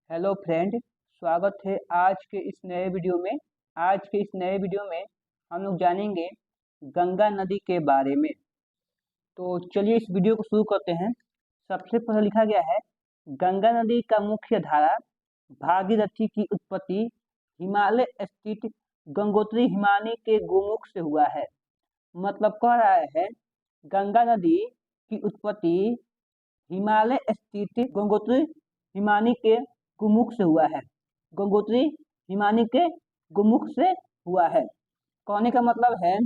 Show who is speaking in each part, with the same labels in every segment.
Speaker 1: Hello friend, स्वागत है आज के इस नए वीडियो में। आज के इस नए वीडियो में हम लोग जानेंगे गंगा नदी के बारे में। तो चलिए इस वीडियो को शुरू करते हैं। सबसे पहले लिखा गया है, गंगा नदी का मुख्य धारा भागीरथी की उत्पत्ति हिमालय स्थित गंगोत्री हिमानी के गोमुख से हुआ है। मतलब कह रहा है गंगा नदी की उत्पत्ति हिमालय स्थित गंगोत्री हिमानी के गुमुख से हुआ है। गंगोत्री हिमानी के गुमुख से हुआ है। कहने का मतलब है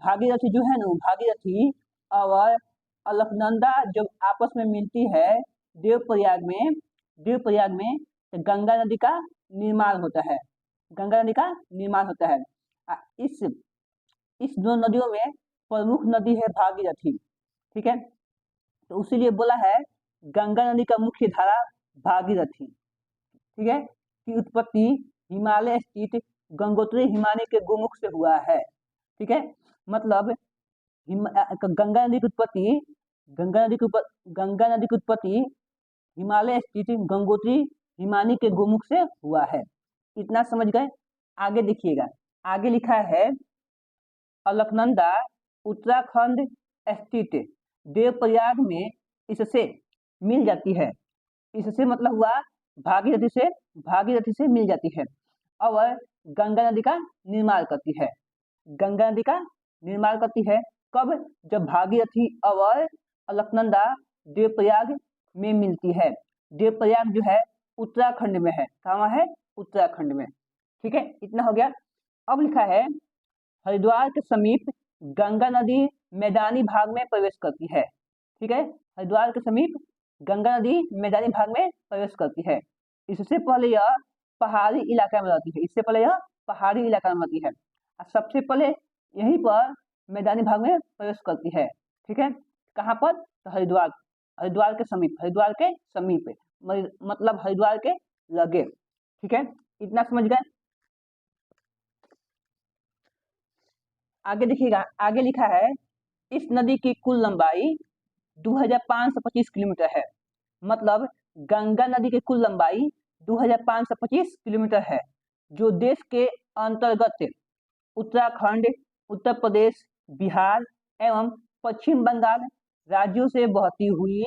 Speaker 1: भागीरथी जो है ना, भागीरथी और अलकनंदा जब आपस में मिलती है देवप्रयाग में तो गंगा नदी का निर्माण होता है। गंगा नदी का निर्माण होता है। इस दो नदियों में प्रमुख नदी है भागीरथी। ठीक है, तो उसीलिए बोला है गंगा नदी का मुख्य धारा भागीरथी, ठीक है, की उत्पत्ति हिमालय स्थित गंगोत्री हिमानी के गोमुख से हुआ है। ठीक है, मतलब गंगा नदी की उत्पत्ति गंगा नदी की उत्पत्ति हिमालय स्थित गंगोत्री हिमानी के गोमुख से हुआ है। इतना समझ गए। आगे देखिएगा, आगे लिखा है अलकनंदा उत्तराखंड स्थित देवप्रयाग में इससे मिल जाती है। इससे मतलब हुआ भागीरथी से मिल जाती है और गंगा नदी का निर्माण करती है। गंगा नदी का निर्माण करती है कब? जब भागीरथी और अलकनंदा देवप्रयाग में मिलती है। देवप्रयाग जो है उत्तराखंड में है। कहाँ है? उत्तराखंड में। ठीक है, इतना हो गया। अब लिखा है हरिद्वार के समीप गंगा नदी मैदानी भाग में प्रवेश करती है। ठीक है, हरिद्वार के समीप गंगा नदी मैदानी भाग में प्रवेश करती है। इससे पहले यह पहाड़ी इलाका में रहती है। इससे पहले यह पहाड़ी इलाका में रहती है। सबसे पहले यहीं पर मैदानी भाग में प्रवेश करती है। ठीक है, कहाँ पर? तो हरिद्वार के समीप मतलब हरिद्वार के लगे। ठीक है, इतना समझ गए। आगे देखिएगा, आगे लिखा है इस नदी की कुल लंबाई 2525 किलोमीटर है। मतलब गंगा नदी की कुल लंबाई 2525 किलोमीटर है, जो देश के अंतर्गत उत्तराखंड, उत्तर प्रदेश, बिहार एवं पश्चिम बंगाल राज्यों से बहती हुई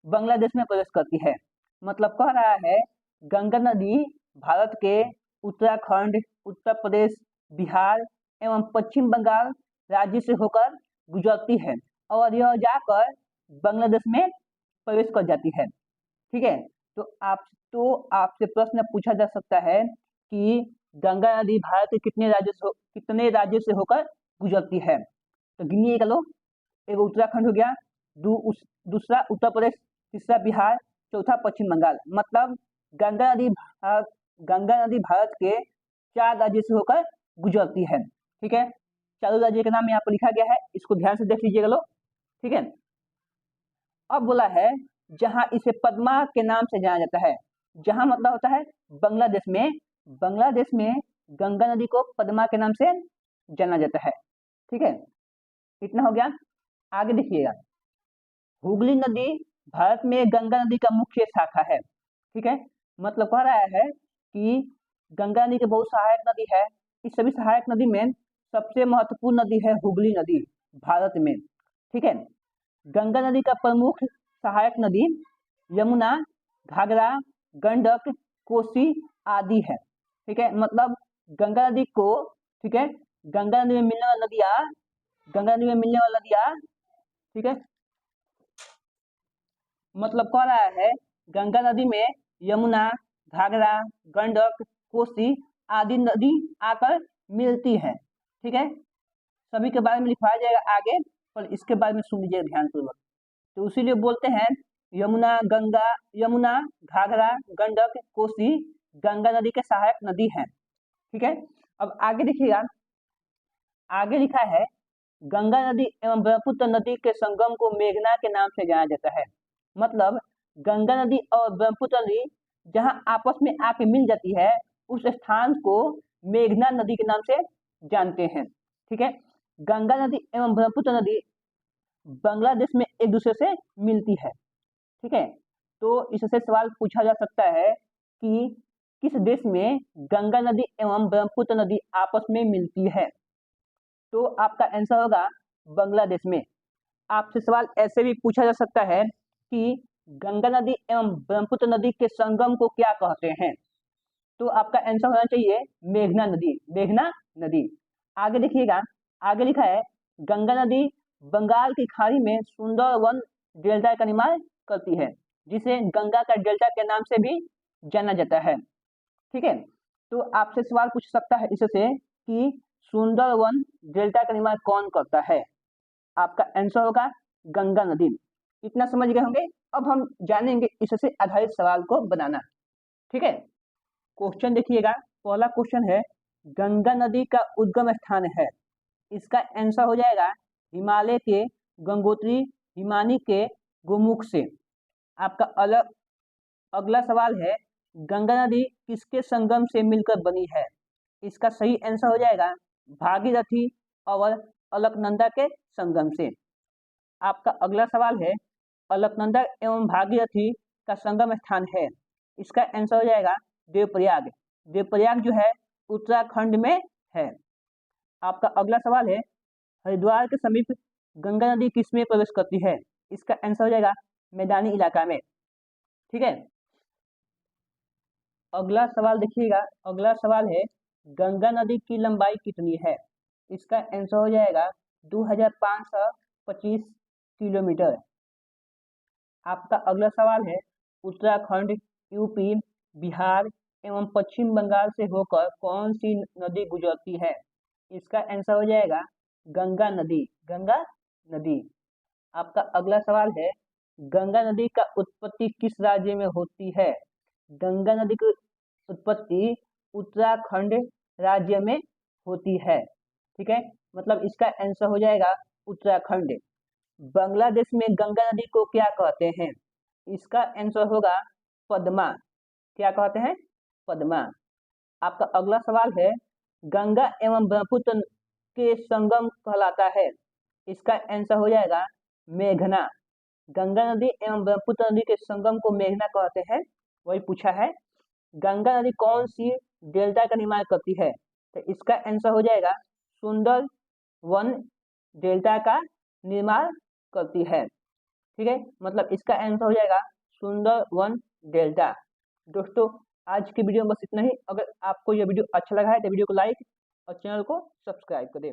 Speaker 1: बांग्लादेश में प्रवेश करती है। मतलब कह रहा है गंगा नदी भारत के उत्तराखंड, उत्तर प्रदेश, बिहार एवं पश्चिम बंगाल राज्य से होकर गुजरती है और यह जाकर बांग्लादेश में प्रवेश कर जाती है। ठीक है, तो आपसे प्रश्न पूछा जा सकता है कि गंगा नदी भारत के कितने राज्यों से होकर गुजरती है? तो गिनिएगा लोग। एक उत्तराखंड हो गया, दूसरा उत्तर प्रदेश, तीसरा बिहार, चौथा पश्चिम बंगाल। मतलब गंगा नदी भारत के 4 राज्यों से होकर गुजरती है। ठीक है, चारों राज्यों के नाम यहाँ पर लिखा गया है, इसको ध्यान से देख लीजिएगा लोग। ठीक है, अब बोला है जहां इसे पद्मा के नाम से जाना जाता है। जहां मतलब होता है बांग्लादेश में गंगा नदी को पद्मा के नाम से जाना जाता है। ठीक है, इतना हो गया। आगे देखिएगा, हुगली नदी भारत में गंगा नदी का मुख्य शाखा है। ठीक है, मतलब कह रहा है कि गंगा नदी की बहुत सहायक नदी है। इस सभी सहायक नदी में सबसे महत्वपूर्ण नदी है हुगली नदी भारत में। ठीक है, गंगा नदी का प्रमुख सहायक नदी यमुना, घाघरा, गंडक, कोसी आदि है। ठीक है, मतलब गंगा नदी को, ठीक है, गंगा नदी में मिलने वाली नदियाँ, ठीक है, मतलब कह रहा है गंगा नदी में यमुना, घाघरा, गंडक, कोसी आदि नदी आकर मिलती है। ठीक है, सभी के बारे में लिखवाया जाएगा आगे, पर इसके बारे में सुन लीजिए ध्यानपूर्वक। तो इसीलिए बोलते हैं यमुना, घाघरा, गंडक, कोसी गंगा नदी के सहायक नदी हैं। ठीक है, अब आगे देखिएगा, आगे लिखा है गंगा नदी एवं ब्रह्मपुत्र नदी के संगम को मेघना के नाम से जाना जाता है। मतलब गंगा नदी और ब्रह्मपुत्र नदी जहां आपस में आके मिल जाती है, उस स्थान को मेघना नदी के नाम से जानते हैं। ठीक है, गंगा नदी एवं ब्रह्मपुत्र नदी बांग्लादेश में एक दूसरे से मिलती है। ठीक है, तो इससे सवाल पूछा जा सकता है कि किस देश में गंगा नदी एवं ब्रह्मपुत्र नदी आपस में मिलती है? तो आपका आंसर होगा बांग्लादेश में। आपसे सवाल ऐसे भी पूछा जा सकता है कि गंगा नदी एवं ब्रह्मपुत्र नदी के संगम को क्या कहते हैं? तो आपका आंसर होना चाहिए मेघना नदी, मेघना नदी। आगे देखिएगा, आगे लिखा है गंगा नदी बंगाल की खाड़ी में सुंदरवन डेल्टा का निर्माण करती है, जिसे गंगा का डेल्टा के नाम से भी जाना जाता है। ठीक है, तो आपसे सवाल पूछ सकता है इससे कि सुंदरवन डेल्टा का निर्माण कौन करता है? आपका आंसर होगा गंगा नदी। इतना समझ गए होंगे। अब हम जानेंगे इससे आधारित सवाल को बनाना। ठीक है, क्वेश्चन देखिएगा, पहला क्वेश्चन है गंगा नदी का उद्गम स्थान है। इसका आंसर हो जाएगा हिमालय के गंगोत्री हिमानी के गोमुख से। आपका अगला सवाल है गंगा नदी किसके संगम से मिलकर बनी है? इसका सही आंसर हो जाएगा भागीरथी और अलकनंदा के संगम से। आपका अगला सवाल है अलकनंदा एवं भागीरथी का संगम स्थान है। इसका आंसर हो जाएगा देवप्रयाग। देवप्रयाग जो है उत्तराखंड में है। आपका अगला सवाल है हरिद्वार के समीप गंगा नदी किसमें प्रवेश करती है? इसका आंसर हो जाएगा मैदानी इलाका में। ठीक है, अगला सवाल देखिएगा, अगला सवाल है गंगा नदी की लंबाई कितनी है? इसका आंसर हो जाएगा 2525 किलोमीटर। आपका अगला सवाल है उत्तराखंड, यूपी, बिहार एवं पश्चिम बंगाल से होकर कौन सी नदी गुजरती है? इसका आंसर हो जाएगा गंगा नदी, गंगा नदी। आपका अगला सवाल है गंगा नदी का उत्पत्ति किस राज्य में होती है? गंगा नदी की उत्पत्ति उत्तराखंड राज्य में होती है। ठीक है, मतलब इसका आंसर हो जाएगा उत्तराखंड। बांग्लादेश में गंगा नदी को क्या कहते हैं? इसका आंसर होगा पद्मा। क्या कहते हैं? पद्मा। आपका अगला सवाल है गंगा एवं ब्रह्मपुत्र के संगम कहलाता है। इसका आंसर हो जाएगा मेघना। गंगा नदी एवं ब्रह्मपुत्र नदी के संगम को मेघना कहते हैं, वही पूछा है। गंगा नदी कौन सी डेल्टा का निर्माण करती है? तो इसका आंसर हो जाएगा सुंदर वन डेल्टा का निर्माण करती है। ठीक है, मतलब इसका आंसर हो जाएगा सुंदर वन डेल्टा। दोस्तों, आज की वीडियो में बस इतना ही। अगर आपको यह वीडियो अच्छा लगा है तो वीडियो को लाइक और चैनल को सब्सक्राइब करें।